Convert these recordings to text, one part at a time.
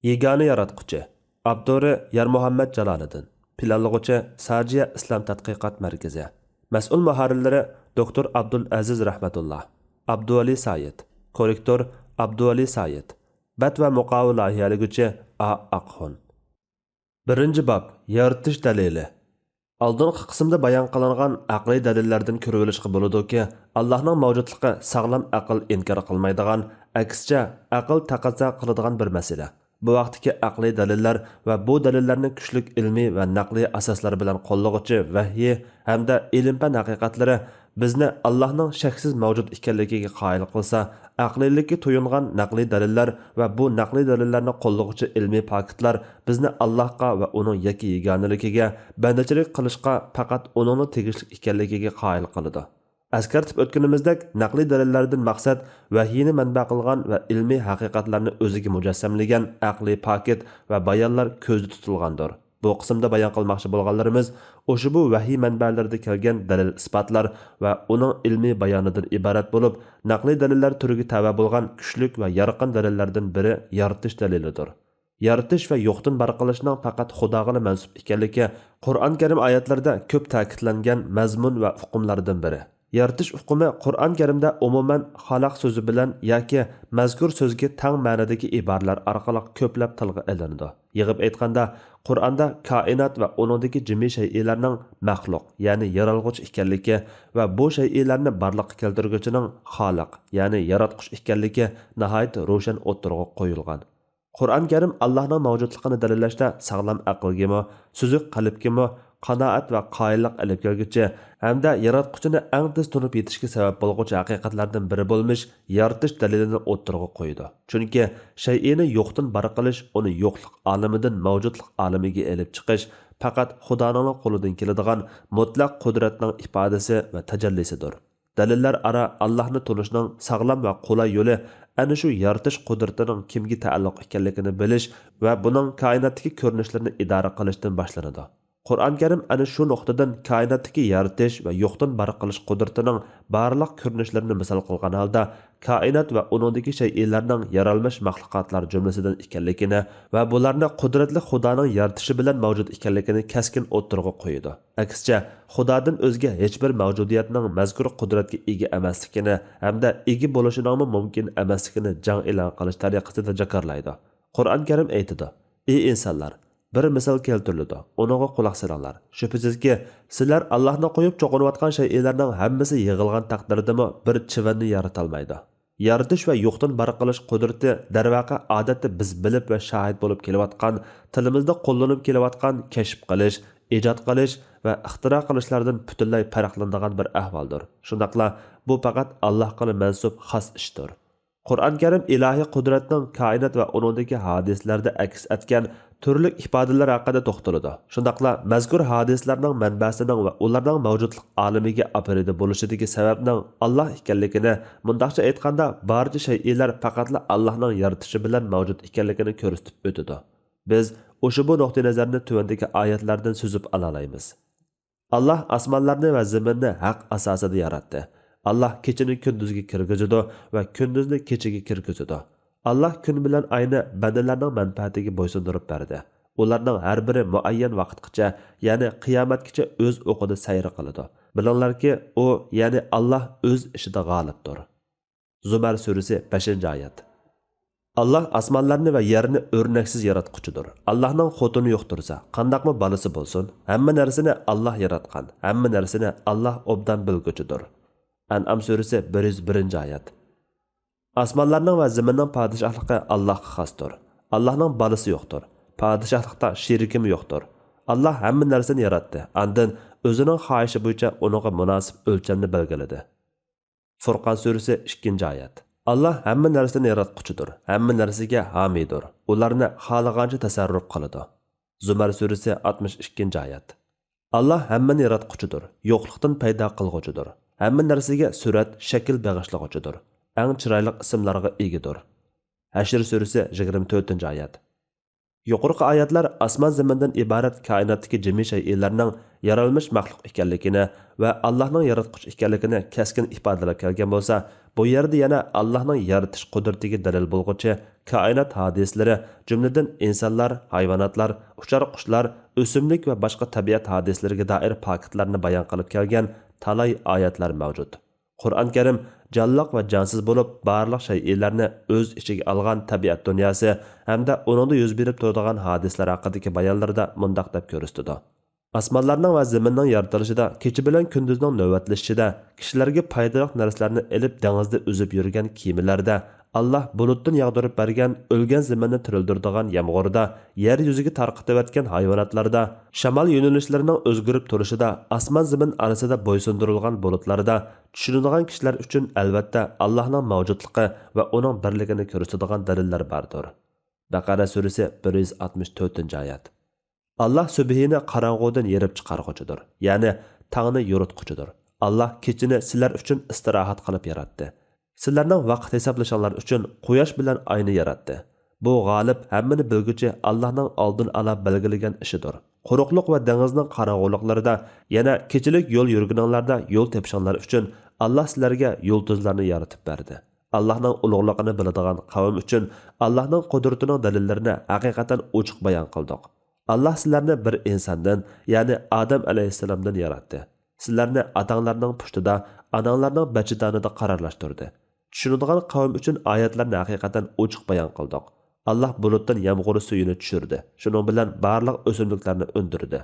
Yegani yaratquchi Abduri Yarmuhammad Jaloliddin Planlag'uchi Sajiya Islom tadqiqot markazi Mas'ul muharrirlari Dr. Abdul Aziz Rahmatullah Abduvali Sayed Korrektor Abduvali Sayed Bat va muqovil loyihalaguvchi A. Aqxon Birinchi bob Yaratish dalili Oldingi qismda bayon qilingan aqliy dalillardan ko'rilishga bo'ladiki, Allohning mavjudligi sog'lom aql inkor qilmaydigan, aksicha aql taqozo qiladigan bir masala. Bu vaqtdagi aqliy dalillar va bu dalillarni kuchli ilmiy va naqliy asoslar bilan qo'llovchi vahyi hamda ilm-fan haqiqatlari bizni Allohning shaksiz mavjud ekanligiga qoyil qilsa, aqliylikka to'yingan naqliy dalillar va bu naqliy dalillarni qo'llovchi ilmiy faktlar bizni Allohga va uning yakka yeganligiga bandachilik qilishga faqat uning tegishli ekanligiga qoyil qiladi. Askartib o'tganimizdek, naqliy dalillardan maqsad vahyini manba qilgan va ilmiy haqiqatlarni o'ziga mujassamlagan aqliy paket va bayonlar ko'zda tutilgandir. Bu qismda bayon qilmoqchi bo'lganlarimiz o'sha bu vahiy manbalarida kelgan dalil isbotlar va uning ilmiy bayonidan iborat bo'lib, naqliy dalillar turiga tava bo'lgan kuchlik va yorqin dalillardan biri yaratish dalilidir. Yaratish va yo'qdan bar qilishning faqat Xudoga mansub ekanligi Qur'on Karim oyatlarida ko'p ta'kidlangan mazmun va hukmlardan biri. Yaratish hukmi Qur'on Karimda umuman xalaq so'zi bilan yoki mazkur so'zga tang ma'nodagi iboralar orqali ko'plab tilga ilinadi. Yig'ib aytganda, Qur'onda koinot va uningdagi jami shay'larning maxluq, ya'ni yaralg'uch ekanligi va bu shay'larni barliqqa keltirguchining xoliq, ya'ni yaratquch ekanligi nihoyat ro'shan o'tirg'a qo'yilgan. Qur'on Karim Allohning mavjudligini dalillashda sog'lom aqlgami, suzuq qalbgami, qanoat va qoyillik olib kelguchi hamda yaratquchini eng tez tunib yetishga sabab bo'lg'uchi haqiqatlardan biri bo'lmish yaratish dalilini o'ttirg'a qo'ydi. Chunki shay'ini yo'qdan bar qilish, uni yo'qlik olamidan mavjudlik olamiga elib chiqish faqat Xudoning qo'lidan keladigan mutlaq qudratning ifodasi va tajallisidir. Dalillar ara Allohni tunishning sog'lom va qulay yo'li ana shu yaratish qudratining kimga taalluq ekanligini bilish va buning koinotdagi ko'rinishlarini idora qilishdan boshlanadi. Qur'on Karim ana shu nuqtadan koinotdagi yaratish va yo'qdan bar qilish qudratining barliq ko'rinishlarini misol qilgan holda koinot va uningdagi shay'larning yaralmish maxluqotlar jumlasidan ekanligini va bularni qudratli Xudoning yaratishi bilan mavjud ekanligini kaskin o'ttirg'a qo'ydi. Aksicha, Xudodan o'zga hech bir mavjudiyatning mazkur qudratga ega emasligini hamda ega bo'lishining mumkin emasligini jang e'lon qilish tariqasida jakarlaydi. Qur'on Karim aytadi: "Ey insonlar, bir misol keltirildi. Uninga quloq solinglar. Shubhasizki, sizlar Allohni qo'yib cho'qinayotgan shay'larning hammasi yig'ilgan taqdirdami bir chivinni yarata olmaydi. Yaratish va yo'qdan bar qilish qudrati darvaqa odatda biz bilib va shohid bo'lib kelayotgan, tilimizda qo'llanib kelayotgan kashf qilish, ijod qilish va ixtiro qilishlardan butunlay farqlanadigan bir ahvoldir. Shundaqla bu faqat Allohga mansub xos ishdir. Qur'on Karim ilohiy qudratning koinot va uningdagi hadislarda aks etgan turli ifodalar haqida to'xtaladi. Shundaqla mazkur hadislarning manbasining va ularning mavjudlik olamiga operida bo'lishidagi sababning Alloh ekanligini, mundaqcha aytganda, barcha shay'lar faqatla Allohning yaratishi bilan mavjud ekanligini ko'rsatib o'tadi. Biz o'sha bu nuqtai nazarni tuvandagi oyatlardan so'zib olaymiz. Alloh osmonlarni va zaminni haq asosida yaratdi. Allah kechini kunduzga kirgizadi va kunduzni kechaga kirgizadi. Allah kun bilan oyni bandalarning manfaatiga bo'ysundirib berdi. Ularning har biri muayyan vaqtgacha, ya'ni qiyomatgacha o'z o'qida sayr qiladi. Bilinglarki, u, ya'ni Allah o'z ishida g'olibdir. Zumar surasi 5-oyat. Allah osmonlarni va yerni o'rnaksiz yaratquchidir. Allohning xotini yo'qtirsa, qandaqmi bolasi bo'lsin, hamma narsani Allah yaratgan, hamma narsani Allah obdan bilguchidir. An'am surasi 101-oyat. Osmonlarning va zaminning podshohligi Allohga xosdir. Allohning bolasi yo'qdir. Podshohlikda sherikimi yo'qdir. Allah hamma narsani yaratdi. Andan o'zining xohishi bo'yicha uninga munosib o'lchamni belgiladi. Furqon surasi 2-oyat. Allah hamma narsani yaratquchidir. Hamma narsaga homiydir. Ularni xohlagancha tasarruf qiladi. Zumar surasi 62-oyat. Allah hammani yaratquchidir. Yo'qlikdan paydo qilg'uchidir. Hamma narsaga surat, shakl bag'ishlag'uchidir. Eng chiroyli ismlarga egidir. Hashr surasi 24-oyat. Yuqorqi oyatlar osmon zamindan iborat koinotdagi jami shay'larning yaralmış maxluq ekanligini va Allohning yaratquchi ekanligini keskin ifodalab kelgan bo'lsa, bu yerda yana Allohning yaratish qudratiga dalil bo'lguchi koinot hodislari, jumladan insonlar, hayvonotlar, uchar qushlar, o'simlik va boshqa tabiat hodislariga doir faktlarni bayon qilib kelgan talay oyatlar mavjud. Qur'on Karim jonliq va jonsiz bo'lib, barliq shaylarni o'z ichiga olgan tabiat dunyosi hamda uningda yuz berib turadigan hodislar haqidagi bayonlarda mundoq deb ko'rsatdi. Osmonlarning va zaminning yaratilishida, kecha bilan kunduzning navbatlashishida, kishilarga foydali narsalarni elib dengizda uzib yurgan kemalarda, Allah bulutdan yağdırıp bergen, ölgen zaminni tirildirdigan yağmurda, yer yuziga tarqitib etgan hayvonotlarda, shamol yo'nalishlarining o'zgarib turishida, osmon zamin orasida bo'ysundirilgan bulutlarda, tushunadigan kishilar uchun albatta Allohning mavjudligi va uning birligini ko'rsatadigan dalillar bordir. Baqara surasi 164-oyat. Allah subhini qorong'udan yerib chiqarg'uchidir, ya'ni tongni yo'ritquchidir. Allah kechini sizlar uchun istirohat qilib yaratdi. Sizlarning vaqt hisoblashinglar uchun quyosh bilan oyni yaratdi. Bu g'olib hammani bilguchi Allohning oldin ala belgilagan ishidir. Quruqliq va dengizning qorong'uliqlarida, yana kechilik yo'l yurguninglarda yo'l tepishinglar uchun Allah sizlarga yulduzlarni yaratib berdi. Allohning ulug'ligini biladigan qavm uchun Allohning qudratining dalillarini haqiqatan ochiq bayon qildik. Allah sizlarni bir insondan, ya'ni Adam alayhissalomdan yaratdi. Sizlarni otanglarning pushtida, onanglarning bachidonida qarorlashtirdi. Tushunadigan qavm uchun oyatlarni haqiqatan ochiq bayon qildik. Allah bulutdan yomg'ir suyini tushirdi. Shuning bilan barliq o'simliklarni undirdi.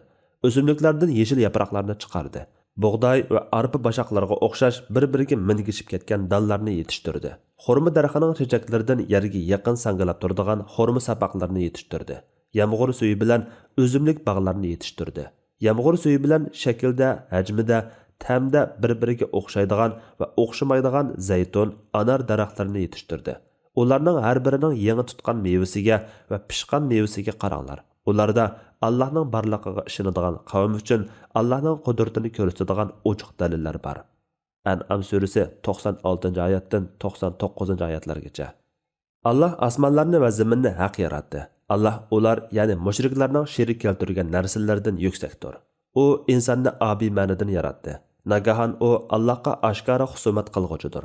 O'simliklardan yeshil yaproqlarni chiqardi. Bug'doy va arpa bashaqlarga o'xshash bir-biriga mingishib ketgan dallarni yetishtirdi. Xurma daraxining chechaklaridan yerga yaqin sangilab turadigan xurma sapoqlarni yetishtirdi. Yomg'ir suyi bilan o'zimlik bog'larni yetishtirdi. Yomg'ir suyi bilan shaklda, hajmida, ta'mda bir-biriga o'xshaydigan va o'xshamaydigan zaytun, anar daraxtlarini yetishtirdi. Ularning har birining yangi tutgan mevasiga va pishgan mevasiga qaranglar. Ularda Allohning borligiga ishonadigan qavm uchun Allohning qudratini ko'rsatadigan ochiq dalillar bor. An'am surasi 96-oyatdan 99-oyatlargacha. Allah osmonlarni va zaminni haq yaratdi. Allah ular, ya'ni mushriklarning sherik keltirgan narsalardan yuksakdir. U insonni obiy ma'nodan yaratdi. Nagahan u Allohga oshkora husumat qilg'uchidir.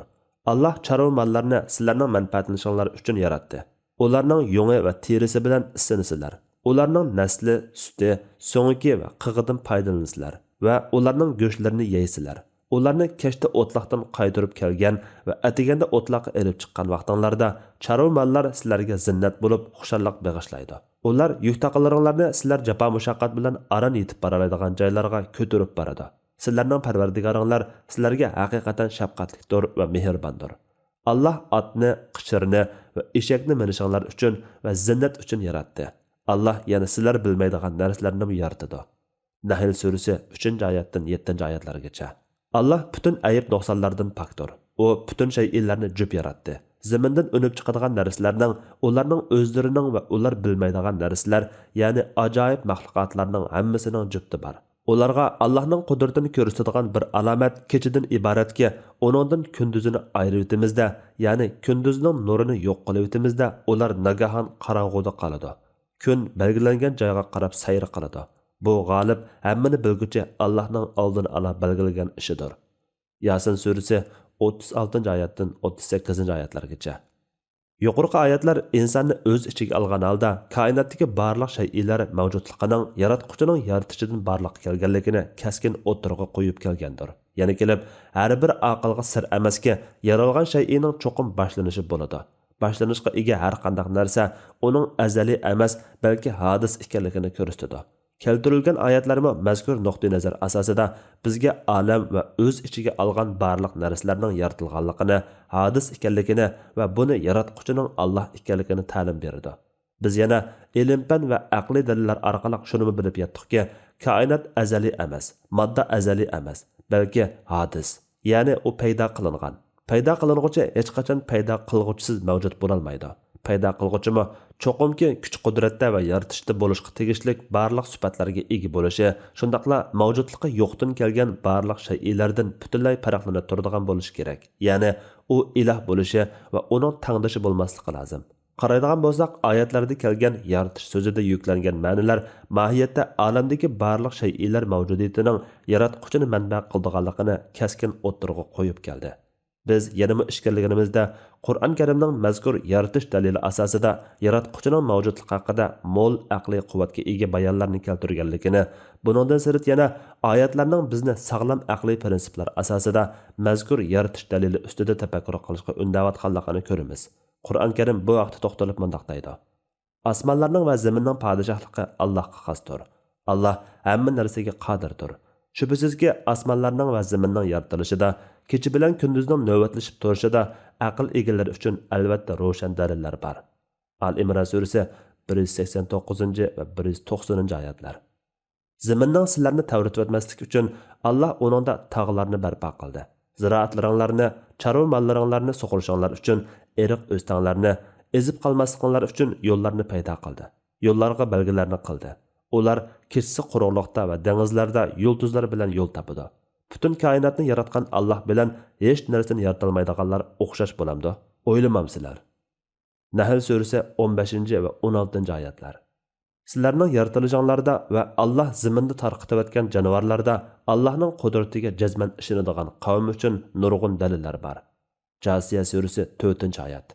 Allah chorva mollarni sizlarning manfaatlanishinglar uchun yaratdi. Ularning yungi va terisi bilan isinisizlar. Ularning nasli, suti, so'ngiki va qig'idan foydalansizlar va ularning go'shtlarini yeysizlar. Ularni kechda o'tloqdan qaytirib kelgan va atiganda o'tloqqa elib chiqqan vaqtinglarda chorva mollar sizlarga zinnat bo'lib xushalliq bag'ishlaydi. Ular yuk taqinlaringlarni sizlar jafo mushaqqat bilan aran yetib boradigan joylarga ko'tarib boradi. Sizlarning Parvardigoringlar sizlarga haqiqatan shafqatlidir va mehribondir. Allah otni, qichirni va eshakni minishinglar uchun va zinnat uchun yaratdi. Allah yana sizlar bilmaydigan narsalarni yaratdi. Nahl surasi 3-oyatdan 7-oyatlargacha. Allah bütün ayıp nuqsonlardan pakdir. O bütün shaylarni jup yaratdi. Zamindan unib chiqadigan narsalarning, ularning o'zlarining va ular bilmaydigan narsalar, ya'ni ajoyib maxluqotlarning hammasining jupti bor. Ularga Allohning qudratini ko'rsatadigan bir alomat kechidan iboratki, uningdan kunduzini ayirib-o'timizda, ya'ni kunduzning nurini yo'q qilib-o'timizda, ular nagahan qorong'uda qoladi. Kun belgilangan joyga qarab sayr qiladi. Bu g'olib hammani bilguchi Allohning oldin ala belgilagan ishidir. Yasin surasi 36-oyatdan 38-oyatlargacha. Yuqorqi oyatlar insonni o'z ichiga olgan holda koinotdagi barliq shaylar mavjudligining yaratquchining yaratishidan barliq kelganligini kaskin o'tirg'a qo'yib kelgandir. Ya'ni kelib, har bir aqlga sir emaski, yaralgan shayning cho'qim boshlanishi bo'ladi. Boshlanishga ega har qanday narsa uning azaliy emas, balki hodis ekanligini ko'rsatadi. Keltirilgan oyatlarmi mazkur nuqtai nazar asosida bizga olam va o'z ichiga olgan barliq narsalarning yaratilganligini, hodis ekanligini va buni yaratquchining Alloh ekanligini ta'lim berdi. Biz yana ilm-fan va aqliy dalillar orqali shuni bilib yetdikki, koinot azaliy emas, modda azaliy emas, balki hodis, ya'ni u paydo qilingan. Paydo qilinguchi hech qachon paydo qilg'uchisiz mavjud bo'la olmaydi. Paydo qilg'uchimi cho'qimki kuch-qudratda va yaratishda bo'lishga tegishlik barliq sifatlarga ega bo'lishi, shundaqla mavjudlikqa yo'qdan kelgan barliq shaylardan butunlay farqlanib turadigan bo'lishi kerak. Ya'ni u iloh bo'lishi va uning tangdoshi bo'lmasligi lozim. Qaraydigan bo'lsak, oyatlarda kelgan yaratish so'zida yuklangan ma'nolar mohiyatda olamdagi barliq shay'lar mavjudiyatining yaratquchini manba qildiganligini kaskin o'ttirg'a qo'yib keldi. Biz yanama ishkalligimizda Qur'on Karimning mazkur yaratish dalili asosida yaratquchining mavjudligi haqida mo'l aqliy quvvatga ega bayonlarni keltirganligini, buningdan sirt yana oyatlarning bizni sog'lom aqliy prinsiplar asosida mazkur yaratish dalili ustida tafakkur qilishga undayotganligini ko'ramiz. Qur'on Karim bu vaqtda to'xtalib mundaq deydi: Osmonlarning va zaminning podshohligi Allohga xosdir. Alloh hamma narsaga qodirdir. Shubhisizki, osmonlarning va zaminning yaratilishida, kecha bilan kunduzning navbatlashib turishida aql egalari uchun albatta ro'shan dalillar bor. Al-Imron surasi 189 va 190 oyatlar. Zaminning sizlarni tavrit etmaslik uchun Alloh uningda tog'larni barpo qildi. Ziroatlaringlarni, chorva mollaringlarni sug'urishinglar uchun eriq o'stanglarni, ezib qolmasliklari uchun yo'llarni paydo qildi. Yo'llarga belgilarni qildi. Ular kechsi quruqlikda va dengizlarda yulduzlar bilan yo'l topadi. Butun koinotni yaratgan Alloh bilan hech narsani yaratolmaydiganlar o'xshash bo'lamdi. O'ylamamsizlar. Nahl surasi 15 va 16 oyatlar. Sizlarning yaratilishinglarda va Alloh zaminda tarqatayotgan jonivorlarda Allohning qudratiga jazman ishonadigan qavm uchun nurg'un dalillar bor. Jasiya surasi 4-oyat.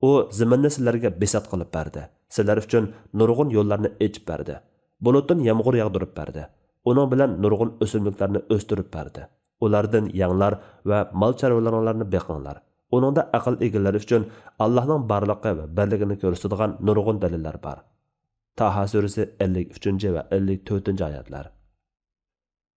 U zaminni sizlarga besat qilib berdi. Sizlar uchun nurg'un yo'llarni ochib berdi. Bulutdan yomg'ir yog'dirib berdi. Uning bilan nurg'un o'simliklarni o'stirib berdi. Ulardan yanglar va mol chorvalaringlarni beqinglar. Uningda aql egalari uchun Allohning barligi va birligini ko'rsatadigan nurg'un dalillar bor. Taha surasi 53 va 54 oyatlar.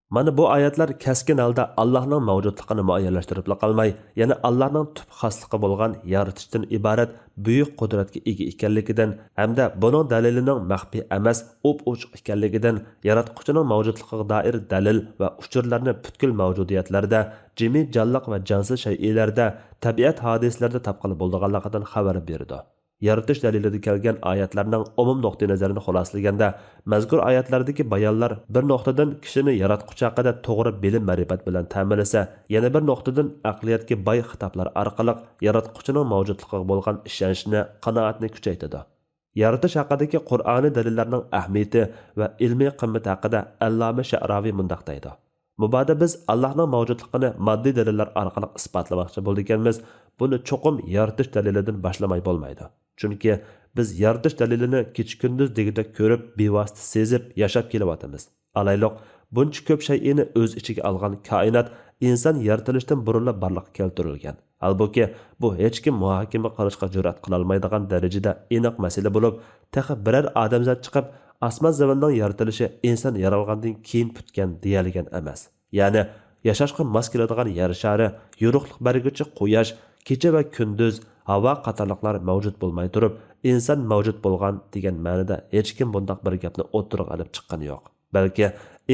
Mana bu oyatlar kaskin holda Allohning mavjudligini muayyanlashtirib qolmay, yana Allohning tub xosligi bo'lgan yaratishdan iborat buyuk qudratga ega ekanligidan hamda buning dalilining maxfiy emas, o'p-ochiq ekanligidan yaratquchining mavjudligiga doir dalil va uchurlarni butkul mavjudiyatlarda, jimi jonliq va jonsiz shay'larda, tabiat hodislarida topqili bo'lganligidan xabar berdi. Yaratish dalilida kelgan oyatlarning umum nuqtai nazarini xulosalaganda, mazkur oyatlardagi bayonlar bir nuqtadan kishini yaratquchi haqida to'g'ri bilim ma'rifat bilan ta'minlasa, yana bir nuqtadan aqliyatga boy xitoblar orqali yaratquchining mavjudligiga bo'lgan ishonchni, qanoatni kuchaytiradi. Yaratish haqidagi Qur'oniy dalillarning ahamiyati va ilmiy qimmati haqida Alloma Sha'raviy mundaq deydi: Mubodo biz Allohning mavjudligini moddiy dalillar orqali isbotlamoqchi bo'lganmiz, buni cho'qim yaratish dalilidan boshlamay bo'lmaydi. Chunki biz yaratish dalilini kecha-kunduz degida ko'rib, bevosita sezib, yashab kelyapmiz. Alayliq buncha ko'p shay'ini o'z ichiga olgan koinot inson yaratilishdan burunla barliqqa keltirilgan. Albuki bu hech kim muhokama qilishga jur'at qila olmaydigan darajada aniq masala bo'lib, taxi biror odamzod chiqib osmon zaminning yaratilishi inson yaralgandan keyin putgan deyilgan emas. Ya'ni yashashga mos keladigan yer shari, yo'riqlik berguvchi quyosh, kecha va kunduz, havo qatorliqlar mavjud bo'lmay turib, inson mavjud bo'lgan degan ma'noda hech kim bundoq bir gapni o'ttirib olib chiqqani yo'q. Balki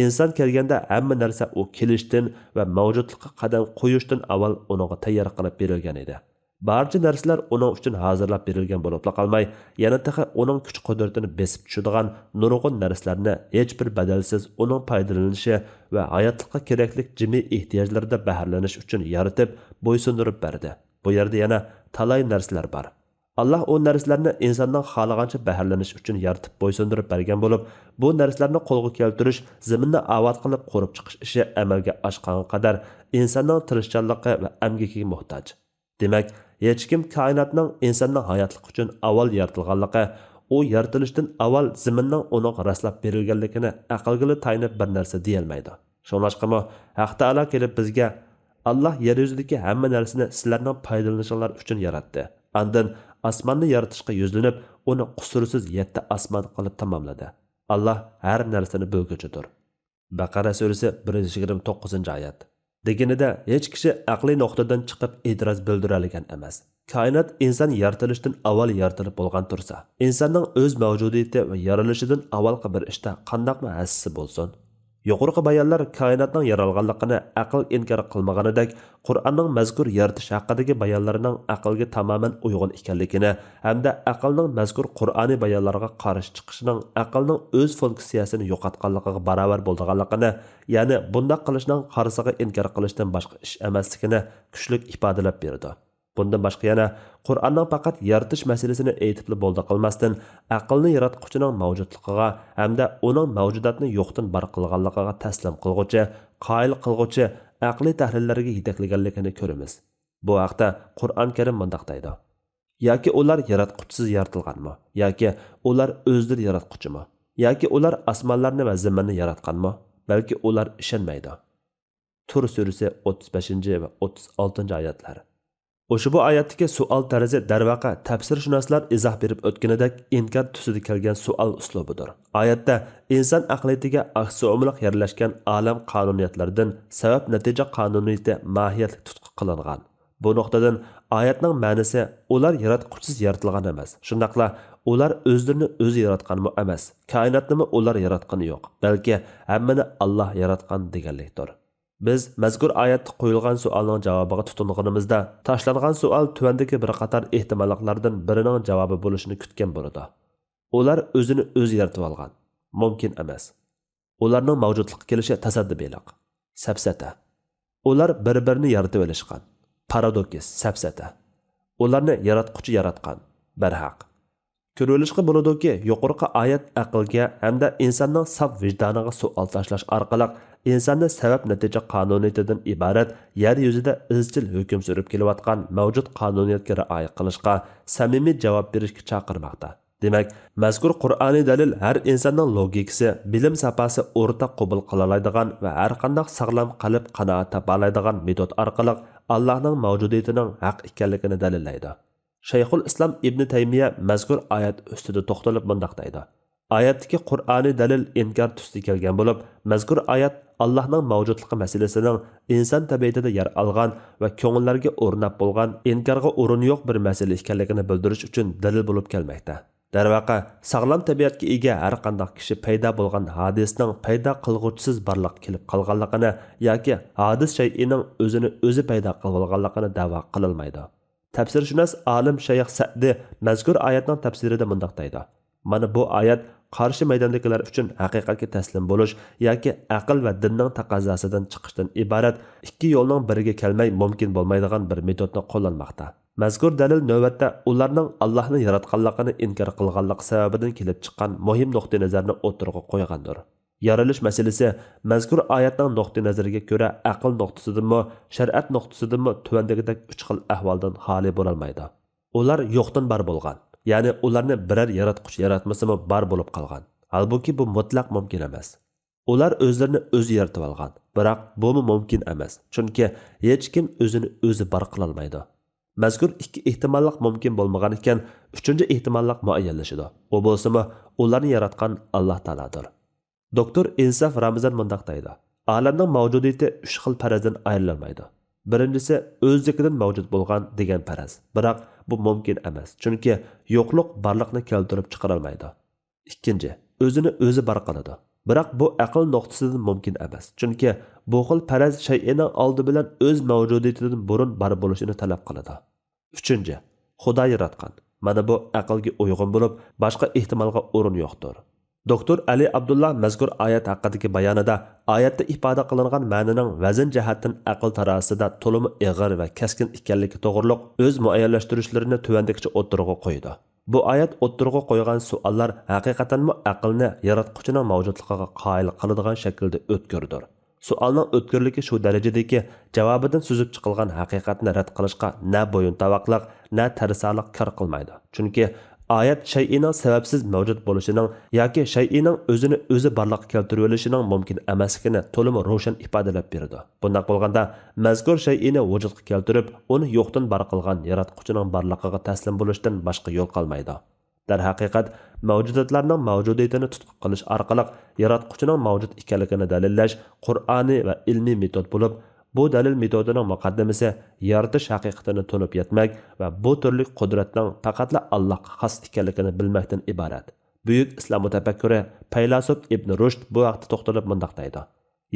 inson kelganda hamma narsa u kelishdan va mavjudlikqa qadam qo'yishdan avval unga tayyor qilib berilgan edi. Barcha narsalar uning uchun hozirlab berilgan bo'lib qolmay, yana taxa uning kuch-qudratini besib tushadigan nurg'un narsalarni hech bir badalsiz uning foydalanishi va hayotlikqa kerakli jimiy ehtiyojlarida bahralanish uchun yaratib, bo'ysundirib berdi. Bu yerda yana talay narsalar bor. Alloh o narsalarni insonning xohlagancha bahralanish uchun yaratib bo'ysundirib bergan bo'lib, bu narsalarni qo'lga keltirish, zaminni obod qilib qurib chiqish ishi amalga oshgan qadar insonning tirishchanligi va amgikiga muhtoj. Demak, hech kim koinotning insonning hayotligi uchun avval yaratilganligi, u yaratilishdan avval zaminning uning raslab berilganligini aqlga taynib bir narsa deya olmaydi. Shunlashqami, Haq Taolo kelib bizga Alloh yer yuzidagi hamma narsani sizlarning foydalanishinglar uchun yaratdi. Andan osmonni yaratishga yuzlanib, uni qusursiz 7 osmon qilib tamomladi. Alloh har narsani bilguchidir. Baqara surasi 129-oyat. Deganida hech kishi aqliy nuqtadan chiqib e'tiroz bildira olgan emas. Koinot inson yaratilishdan avval yaratilib bo'lgan tursa, insonning o'z mavjudiyati va yaralishidan avvalgi bir ishda qandaqmi hassisi bo'lsin? Yuqorqi bayonlar koinotning yaralganligini aql inkor qilmaganidek, Qur'onning mazkur yaratish haqidagi bayonlarining aqlga tamoman uyg'un ekanligini hamda aqlning mazkur Qur'oniy bayonlarga qarshi chiqishining aqlning o'z funksiyasini yo'qotganligiga barobar bo'lganligini, ya'ni bunday qilishning qarisiga inkor qilishdan boshqa ish emasligini kuchli ifodalab berdi. Bundan boshqa yana Qur'onning faqat yaratish masalasini aytibli bo'ldi qilmasdan, aqlni yaratquchining mavjudligiga hamda uning mavjudotni yo'qdan bor qilganligiga taslim qilguvchi, qoyil qilguvchi aqliy tahlillarga yetaklaganligini ko'ramiz. Bu haqda Qur'on Karim mundaq deydi: yoki ular yaratquchisiz yaratilganmi, yoki ular o'zlari yaratquchimi, yoki ular osmonlarni va zaminni yaratganmi, balki ular ishonmaydi. Tur surasi 35 va 36 oyatlar. O'sha bu oyatdagi savol tarzi darvaqa tafsirshunoslar izoh berib o'tganidek inkor tusida kelgan savol uslubidir. Oyatda inson aqliyatiga aksi umliq yerlashgan olam qonuniyatlaridan sabab natija qonuniyati mohiyat tutqi qilingan. Bu nuqtadan oyatning ma'nosi ular yaratquchisiz yaratilgan emas. Shundaqla ular o'zlarini o'zi yaratganmi emas. Koinotni ular yaratgani yo'q, balki hammani Alloh yaratgan deganlikdir. Biz mazkur oyatda qo'yilgan savolning javobiga tutinganimizda, tashlangan savol tuvandagi bir qator ehtimollardan birining javobi bo'lishini kutgan bo'ladi. Ular o'zini o'zi yaratib olgan. Mumkin emas. Ularning mavjudlik kelishi tasadduqliq, safsata. Ular bir-birini yaratib olishgan. Paradoks, safsata. Ularni yaratquchi yaratgan. Barhaq. Ko'rilishga bo'ladiki, yuqorqi oyat aqlga hamda insonning saf vijdoniga savol tashlash orqali insonni sabab natija qonuniyatidan iborat yer yuzida izchil hukm surib kelayotgan mavjud qonuniyatga rioya qilishga samimiy javob berishga chaqirmoqda. Demak, mazkur Qur'oniy dalil har insonning logikasi, bilim sapasi o'rtaq qabul qila oladigan va har qanday sog'lom qalb qanoat topa oladigan metod orqali Allohning mavjudiyatining haq ekanligini dalillaydi. Shayxul Islom Ibn Taymiya mazkur oyat ustida to'xtalib mundaq deydi: oyatdagi Qur'oniy dalil inkor tusida kelgan bo'lib, mazkur oyat Allohning mavjudligi masalasining inson tabiatida yer olgan va ko'ngillarga o'rnab bo'lgan inkorga o'rin yo'q bir masala ekanligini bildirish uchun dalil bo'lib kelmoqda. Darvaqa, sog'lom tabiatga ega har qanday kishi paydo bo'lgan hadisning paydo qilg'uvchisiz barliq kelib qolganligini yoki hadis shay'ining o'zini o'zi paydo qilganligini da'vo qilolmaydi. Tafsirshunos olim Shayx Sa'di mazkur oyatning tafsirida mundaq deydi: mana bu oyat qarshi maydondagilar uchun haqiqatga taslim bo'lish yoki aql va dinning taqozosidan chiqishdan iborat ikki yo'lning biriga kelmay mumkin bo'lmaydigan bir metodni qo'llanmoqda. Mazkur dalil navbatda ularning Allohni yaratganligini inkor qilganligi sababidan kelib chiqqan muhim nuqtai nazarni o'tirg'a qo'ygandir. Yaralish masalasi mazkur oyatning nuqtai nazariga ko'ra aql nuqtasidanmi, shariat nuqtasidanmi tuvandagidek 3 xil ahvoldan xoli bo'la olmaydi. Ular yo'qdan bor bo'lgan, ya'ni ularni biror yaratquchi yaratmasimi bor bo'lib qolgan. Halbuki bu mutlaq mumkin emas. Ular o'zlarini o'zi yaratib olgan, biroq bu mumkin emas, chunki hech kim o'zini o'zi bor qila olmaydi. Mazkur ikki ehtimollik mumkin bo'lmagan ekan, uchinchi ehtimollik muayyanlashadi. U bo'lsa-mu, ularni yaratgan Alloh taoladir. Doktor Insof Ramazon mundaq deydi: olamning mavjudiyati 3 xil farazdan ayrilmaydi. Birinchisi o'zligidan mavjud bo'lgan degan faraz. Biroq bu mumkin emas, chunki yo'qlik barliqni keltirib chiqara olmaydi. Ikkinchi, o'zini o'zi bor qiladi. Biroq bu aql nuqtasidan mumkin emas, chunki bu xil faraz shay'ining oldi bilan o'z mavjudiyatidan burun bor bo'lishini talab qiladi. Uchinchi, Xudo yaratgan. Mana bu aqlga uyg'un bo'lib, boshqa ehtimolga o'rin yo'qdir. Doktor Ali Abdullah mazkur oyat haqidagi bayonida oyatda ifoda qilingan ma'noning vazn jihatdan aql tarosida to'limi ig'ir va kaskin ekanligi to'g'riliq o'z muayyanlashtirishlarini tuvandikcha o'tirg'a qo'ydi. Bu oyat o'tirg'a qo'ygan savollar haqiqatanmi aqlni yaratquchining mavjudligiga qoyil qiladigan shaklda o'tkirdir. Savolning o'tkirligi shu darajadaki javobidan suzib chiqilgan haqiqatni rad qilishga na bo'yin tavoqliq, na tarsaliq kar qilmaydi. Chunki oyat shay'ining sababsiz mavjud bo'lishining yoki shay'ining o'zini o'zi barliqqa keltirib olishining mumkin emasligini to'liq ro'shan ifodalab berdi. Bunday bo'lganda mazkur shay'ini vujudga keltirib, uni yo'qdan bar qilgan yaratquchining barliqiga taslim bo'lishdan boshqa yo'l qolmaydi. Darhaqiqat, mavjudotlarning mavjudiyatini tutqu qilish orqali yaratquchining mavjud ekanligini dalillash Qur'oniy va ilmiy metod bo'lib, bu dalil metodining muqaddimasi yaratish haqiqatini to'nib yetmak va bu turli qudratning faqatla Allohga xos ekanligini bilmakdan iborat. Buyuk islom mutafakkiri Faylasuf Ibn Rushd bu vaqtda to'xtalib mundaq deydi: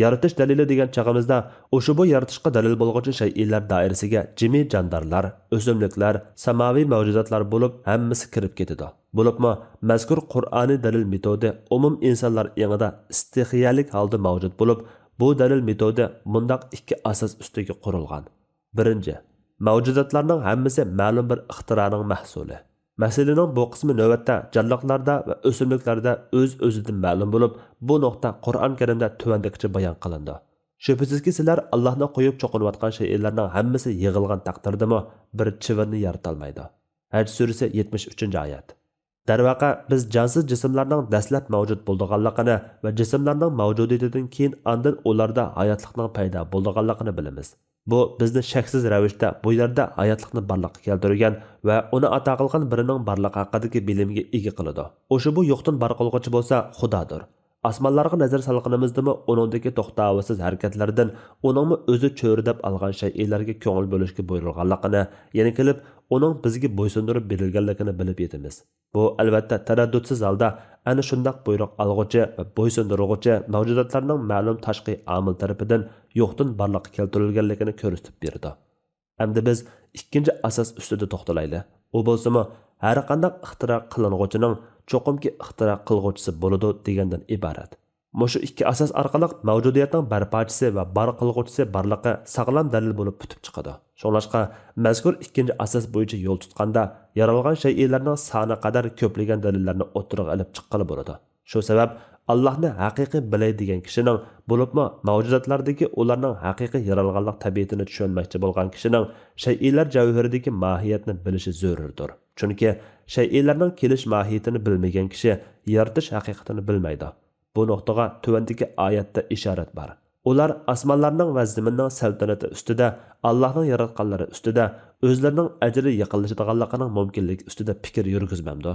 yaratish dalili degan chog'imizda o'sha bu yaratishga dalil bo'lg'uchi shay'lar doirasiga jimi jandarlar, o'simliklar, samoviy mavjudotlar bo'lib hammasi kirib ketadi. Bo'libmi, mazkur Qur'oniy dalil metodi umum insonlar yengida istixiyalik holda mavjud bo'lib, bu dalil metodi bundaq ikki asos ustiga qurilgan. Birinchi, Mavjudotlarning hammasi ma'lum bir ixtironing mahsuli. Masalaning bu qismi navbatda jonliqlarda va o'simliklarda o'z-o'zidan ma'lum bo'lib, bu nuqta Qur'on Karimda tuvandagicha bayon qilindi. Shubhasizki sizlar Allohni qo'yib cho'qinayotgan shaylarning hammasi yig'ilgan taqdirdami bir chivinni yaratolmaydi. Haj surasi 73-oyat. Darvaqa biz jonsiz jismlarning dastlab mavjud bo'lganligini va jismlarning mavjudiyatidan keyin ondan ularda hayotlikning paydo bo'lganligini bilamiz. Bu bizni shaksiz ravishda bu yerda hayotlikni barliqqa keltirgan va uni ato qilgan birining barligi haqidagi bilimga ega qiladi. O'sha bu yo'qdan bar qilguvchi bo'lsa Xudodir. Osmonlarga nazar solganimizdami uningdagi to'xtovsiz harakatlardan uningmi o'zi cho'ridab olgan shaylarga ko'ngil bo'lishga buyurilganligini, yana kelib uning bizga bo'ysundirib berilganligini bilib yetamiz. Bu albatta taraddudsiz holda ana shundoq buyruq olg'uchi va bo'ysundiruvchi mavjudotlarning ma'lum tashqi omil tarafidan yo'qdan barliqqa keltirilganligini ko'rsatib berdi. Endi biz ikkinchi asos ustida to'xtalaylik. U bo'lsa-mu har qanday ixtiro qiling'uchining cho'qimki ixtiro qilg'uvchisi bo'ladi degandan iborat. Mushu ikki asos orqali mavjudiyatning barpochisi va bar qilg'uvchisi barliqqa sog'lom dalil bo'lib tutib chiqadi. Shunlashqa mazkur ikkinchi asos bo'yicha yo'l tutganda yaralgan shaylarning soni qadar ko'plagan dalillarni o'ttirib olib chiqqali bo'ladi. Shu sabab Allohni haqiqiy bilay degan kishining bo'libmi mavjudotlardagi ularning haqiqiy yaralganlik tabiatini tushunmoqchi bo'lgan kishining shaylar javhiridagi mohiyatni bilishi zarurdir. Chunki shaylarning kelish mohiyatini bilmagan kishi yaratish haqiqatini bilmaydi. Bu nuqtaga tuvandagi oyatda ishorat bor. Ular osmonlarning va zaminning saltanati ustida, Allohning yaratganlari ustida, o'zlarining ajri yaqinlashadiganligining mumkinligi ustida fikr yurgizmamdi.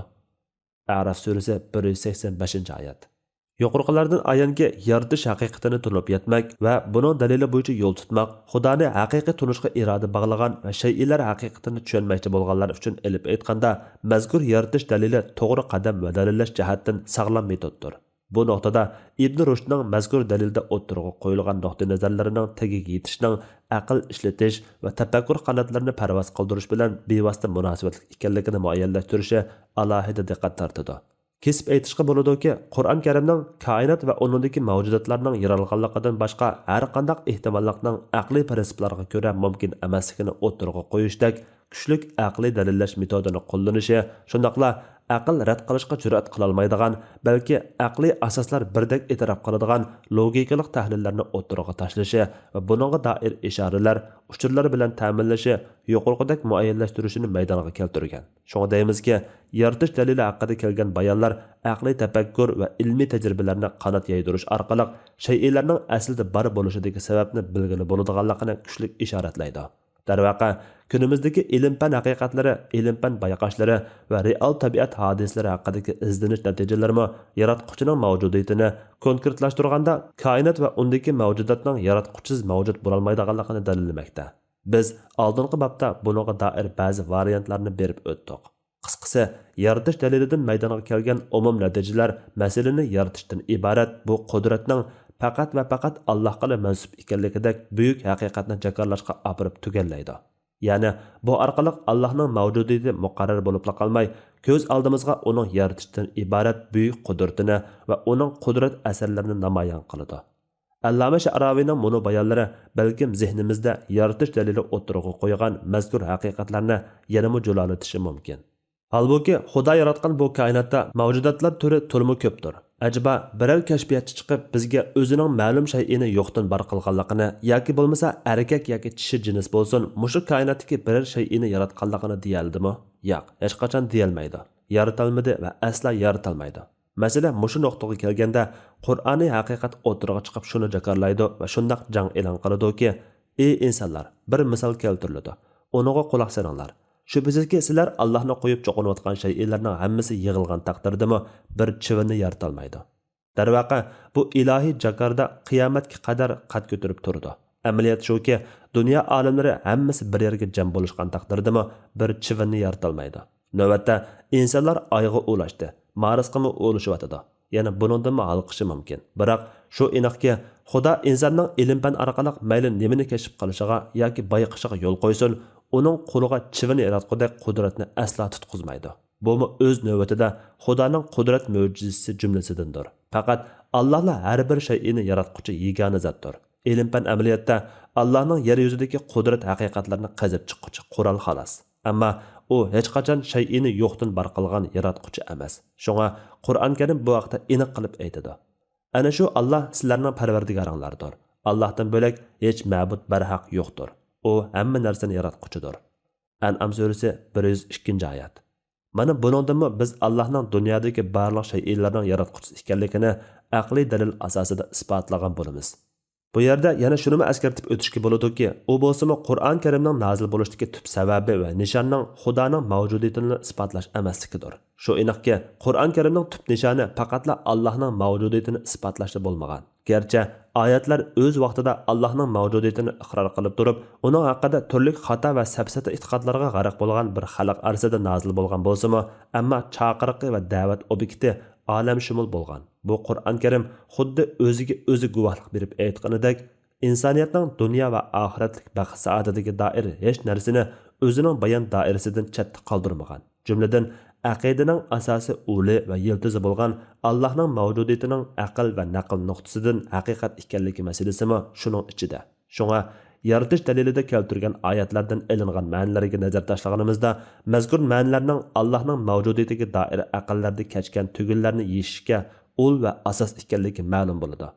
A'rof surasi 185-oyat. Yuqorqilardan ayonki yaratish haqiqatini tunib yetmak va buning dalili bo'yicha yo'l tutmak, Xudoni haqiqiy tunishga iroda bog'lagan va shaylar haqiqatini tushunmoqchi bo'lganlar uchun elib aytganda, mazkur yaratish dalili to'g'ri qadam va dalillash jihatdan sog'lom metoddir. Bu nuqtada Ibn Rushdning mazkur dalilda o'ttirg'i qo'yilgan nuqta nazarlarining tagiga yetishning aql ishlatish va tafakkur qanotlarini parvoz qildirish bilan bevosita munosabatli ekanligini muayyanlashtirishi alohida diqqat tortadi. Kesib aytishga bo'ladiki, Qur'on Karimning koinot va uningdagi mavjudotlarning yaralganligidan boshqa har qanday ehtimollikning aqliy prinsiplarga ko'ra mumkin emasligini o'ttirg'i qo'yishdek kuchlik aqliy dalillash metodini qo'llanishi, shundaqla aql rad qilishga jur'at qila olmaydigan, balki aqliy asoslar birdek e'tirof qiladigan logikalik tahlillarni o'ttirg'i tashlashi va buningga doir ishoralar, uchurlar bilan ta'minlashi yuqorqidek muayyanlashtirishini maydonga keltirgan. Shunga deymizki, yaratish dalili haqida kelgan bayonlar aqliy tafakkur va ilmiy tajribalarni qanot yaydirish orqali shaylarning aslida bor bo'lishidagi sababni bilgili bo'ladiganligini kuchli ishoratlaydi. Darvaqa, kunimizdagi ilm-fan haqiqatlari, ilm-fan bayqashlari va real tabiat hodislari haqidagi izdinish natijalarimi yaratquchining mavjudiyatini konkretlashtirganda koinot va undagi mavjudotning yaratquchisiz mavjud bo'lolmaydiganligini dalillamoqda. Biz oldingi babda bunga doir ba'zi variantlarni berib o'tdik. Qisqasi, yaratish dalilidan maydonga kelgan umum natijalar masalani yaratishdan iborat bu qudratning faqat va faqat Allohga mansub ekanligidek buyuk haqiqatni jakarlashga olib tugallaydi. Ya'ni bu orqali Allohning mavjudiyati muqarrar bo'lib qolmay, ko'z oldimizga uning yaratishdan iborat buyuk qudratini va uning qudrat asarlarini namoyon qiladi. Allama Sha'raviyning bunu bayonlari balkim zehnimizda yaratish dalili o'ttirg'i qo'ygan mazkur haqiqatlarni yanama jo'lolatishi mumkin. Halbuki Xudo yaratgan bu koinotda mavjudotlar turi to'limi ko'pdir. Acaba biror kashfiyotchi chiqib bizga o'zining ma'lum shay'ini yo'qdan bar qilganligini yoki bo'lmasa erkak yoki kishi jins bo'lsin, mushu koinotdagi biror shay'ini yaratganligini deyaldimi? Yo'q, hech qachon deyolmaydi. Yaratalmadi va asla yaratalmaydi. Masalan, mushu nuqtaga kelganda Qur'oniy haqiqat o'tirg'i chiqib shuni jakarlaydi va shundoq jang e'lon qiladiki, ey insonlar, bir misol keltiriladi. Uniga quloq solinglar. Shubhasizki sizlar Allohni qo'yib cho'qinayotgan shaylarning hammasi yig'ilgan taqdirdami bir chivinni yaratolmaydi. Darvaqa, bu ilohiy jakarda qiyomatga qadar qad ko'tarib turdi. Amaliyat shuki, dunyo olimlari hammasi bir yerga jam bo'lishgan taqdirdami bir chivinni yaratolmaydi. Navbatda insonlar oyga ulashdi, Marsga ulashyotdi. Yana buningdan halqishi mumkin. Biroq shu aniqki, Xudo insonning ilm-fan orqali mayli nimani kashf qilishiga yoki bayqishiga yo'l qo'ysin, uning qo'liga chivini yaratqudek qudratni asla tutqizmaydi. Bu o'z navbatida Xudoning qudrat mo'jizasi jumlasidandir. Faqat Allohla har bir shay'ini yaratquchi yagona zotdir. Ilm-fan amaliyotda Allohning yer yuzidagi qudrat haqiqatlarini qazib chiquvchi qurol xolos. Ammo u hech qachon shay'ini yo'qdan bar qilgan yaratquchi emas. Shunga Qur'on Karim bu haqda aniq qilib aytadi. Ana shu Alloh sizlarning parvardigoringlardir. Allohdan bo'lak hech ma'bud barhaq yo'qdir. U hamma narsani yaratquchidir. An'am surasi 102-oyat. Mana buningdanmi biz Allohning dunyodagi barliq shay'larning yaratquchisi ekanligini aqliy dalil asosida isbotlagan bo'lamiz. Bu yerda yana shuni eskartib o'tishga bo'ladiki, u bo'lsa-mu Qur'on Karimning nozil bo'lishdagi tub sababi va nishonning Xudoning mavjudiyatini isbotlash emasligidir. Shu aniqki, Qur'on Karimning tub nishoni faqatla Allohning mavjudiyatini isbotlashda bo'lmagan. Gerçi oyatlar o'z vaqtida Allohning mavjudiyatini iqror qilib turib, uning haqida turli xato va safsata e'tiqodlarga g'arq bo'lgan bir xalq arsida nozil bo'lgan bo'lsa-mu, ammo chaqiriqi va da'vat obyekti olam shumul bo'lgan. Bu Qur'on Karim xuddi o'ziga o'zi guvohlik berib aytganidek, insoniyatning dunyo va oxiratlik baxt saodatiga doir hech narsani o'zining bayon doirasidan chetda qoldirmagan. Jumladan aqidaning asosi uli va yildizi bo'lgan Allohning mavjudiyatining aql va naql nuqtasidan haqiqat ekanligi masalasimi shuning ichida. Shunga yaratish dalilida keltirgan oyatlardan ilingan ma'nolariga nazar tashlaganimizda, mazkur ma'nolarning Allohning mavjudiyatiga doir aqllarda kechgan tugunlarni yeyishga ul va asos ekanligi ma'lum bo'ladi.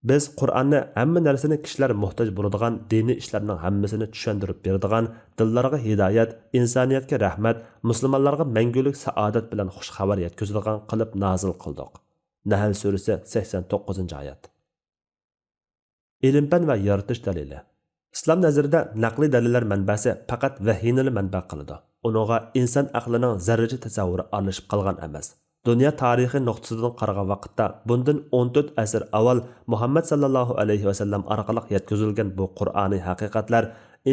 Biz Qur'onni hamma narsani kishilar muhtoj bo'ladigan diniy ishlarning hammasini tushuntirib beradigan, dillarga hidoyat, insoniyatga rahmat, musulmonlarga mangulik saodat bilan xush xabar yetkazadigan qilib nozil qildik. Nahl surasi 89-oyat. Ilm-fan va yaratish dalili. İslam nazarida naqliy dalillar manbasi faqat vahiyni manba qiladi. Uninga inson aqlining zarracha tasavvuri aralashib qolgan emas. Dünya tarixi nuqtasidan qaragan vaqtda bundan 14 asr avval Muhammad sallallohu alayhi va sallam orqali yetkazilgan bu Qur'oniy haqiqatlar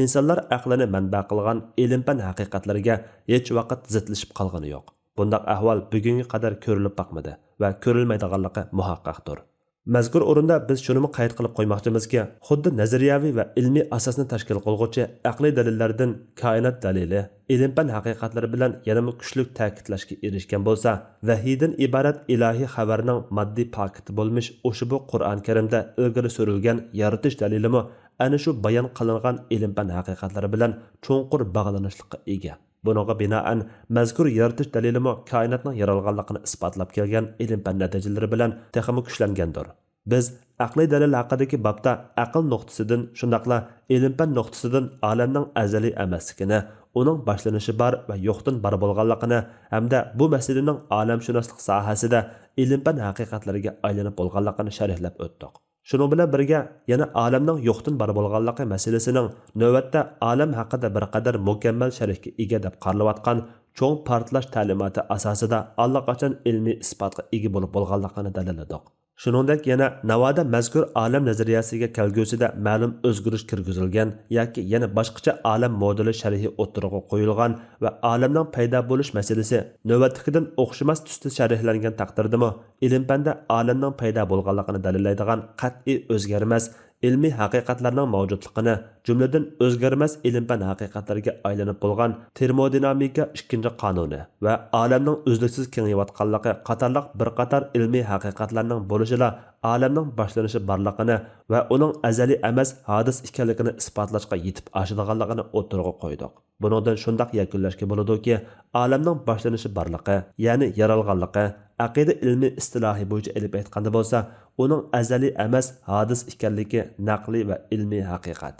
insonlar aqlini manba qilgan ilm-fan haqiqatlariga hech vaqt zidlashib qolgani yo'q. Bundaq ahvol bugunga qadar ko'rilib boqmadi va ko'rilmaydiganligi muhaqqaqdir. Mazkur o'rinda biz shuni qayd qilib qo'ymoqchimizki, xuddi nazariyaviy va ilmiy asosni tashkil qilguvchi aqliy dalillardan koinot dalili, ilm-fan haqiqatlari bilan yanada kuchli ta'kidlashga erishgan bo'lsa, vahiydan iborat ilohiy xabarning moddiy paketi bo'lmish o'sha bu Qur'on Karimda ilgari surilgan yaratish dalilimi ana shu bayon qilingan ilm-fan haqiqatlari bilan cho'nqur bog'lanishlikqa ega. Buningga binoan mazkur yaratish dalilimi koinotning yaralganligini isbotlab kelgan ilm-fan natijalari bilan texmi kuchlangandir. Biz aqliy dalil haqidagi babda aql nuqtasidan shundaqla ilm-fan nuqtasidan olamning azaliy emasligini, uning boshlanishi bor va yo'qdan bor bo'lganligini hamda bu masalaning olamshunoslik sohasida ilm-fan haqiqatlariga aylanib bo'lganligini sharhlab o'tdik. Şunun bilan birga yana olamning yo'qdan bor bo'lganligi masalasining navbatda olam haqida bir qadar mukammal sharhga ega deb qaralayotgan cho'ng portlash ta'limoti asosida allaqachon ilmiy isbotga ega bo'lib bo'lganligini dalilladik. Shuningdek yana navoda mazkur olam nazariyasiga kelgusida ma'lum o'zgarish kirgizilgan yoki yana boshqacha olam modeli sharhi o'tirg'i qo'yilgan va olamning paydo bo'lish masalasi navbatdagidan o'xshamas tusda sharhlangan taqdirdami ilm-fanda olamning paydo bo'lganligini dalillaydigan qat'iy o'zgarmas ilmiy haqiqatlarning mavjudligini, jumladan o'zgarmas ilm-fan haqiqatlariga aylanib bo'lgan termodinamika 2-qonuni va olamning uzluksiz kengayotganligi qatorliq bir qator ilmiy haqiqatlarning bo'lishida olamning boshlanishi borligini va uning azaliy emas hodis ekanligini isbotlashga yetib oshadiganligini o'tirg'i qo'ydik. Buningdan shundoq yakunlashga bo'ladiki, olamning boshlanishi borligi, ya'ni yaralganligi aqida ilmiy istilohi bo'yicha ilib aytganda bo'lsa, uning azaliy emas hodis ekanligi naqliy va ilmiy haqiqat.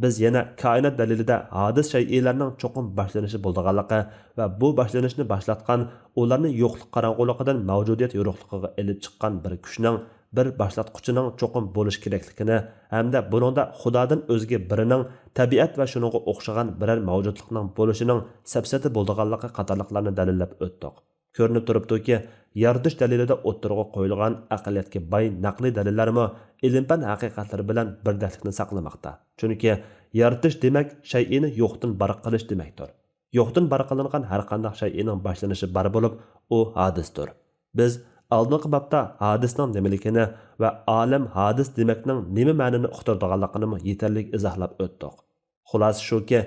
Biz yana koinot dalilida hodis shay'larning cho'qim boshlanishi bo'lganligi va bu boshlanishni boshlatgan, ularni yo'qlik qorong'uligidan mavjudiyat yo'qligiga elib chiqqan bir kuchning, bir boshlatquchining cho'qim bo'lish kerakligini hamda buningda Xudodan o'zga birining tabiat va shuningga o'xshagan biror mavjudlikning bo'lishining safsati bo'lganligi qatorliqlarni dalillab o'tdik. Ko'rinib turibdiki, yaratish dalilida o'tirg'i qo'yilgan aqliyatga boy naqliy dalillarmi ilm-fan haqiqatlari bilan birdaklikni saqlamoqda. Chunki yaratish demak shay'ini yo'qdan bor qilish demakdir. Yo'qdan bor qilingan har qanday shay'ining boshlanishi bor bo'lib, u hodisdir. Biz oldingi babda hodisning nimaligini va olam hodis demakning nima ma'nini uqtirganligini yetarli izohlab o'tdik. Xulosa shuki,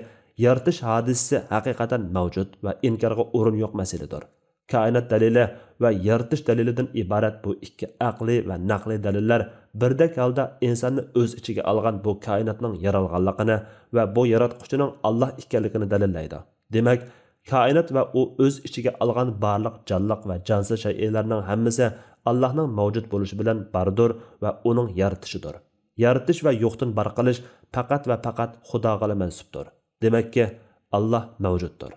yaratish hodisasi haqiqatan mavjud va inkorga o'rin yo'q masaladir. Koinot dalili va yaratish dalilidan iborat bu ikki aqliy va naqliy dalillar birdek holda insonni o'z ichiga olgan bu koinotning yaralganligini va bu yaratquchining Alloh ekanligini dalillaydi. Demak, koinot va u o'z ichiga olgan barliq jonliq va jonsiz shaylarning hammasi Allohning mavjud bo'lishi bilan bardir va uning yaratishidir. Yaratish va yo'qdan bar qilish faqat va faqat Xudoga mansubdir. Demakki, Alloh mavjuddir.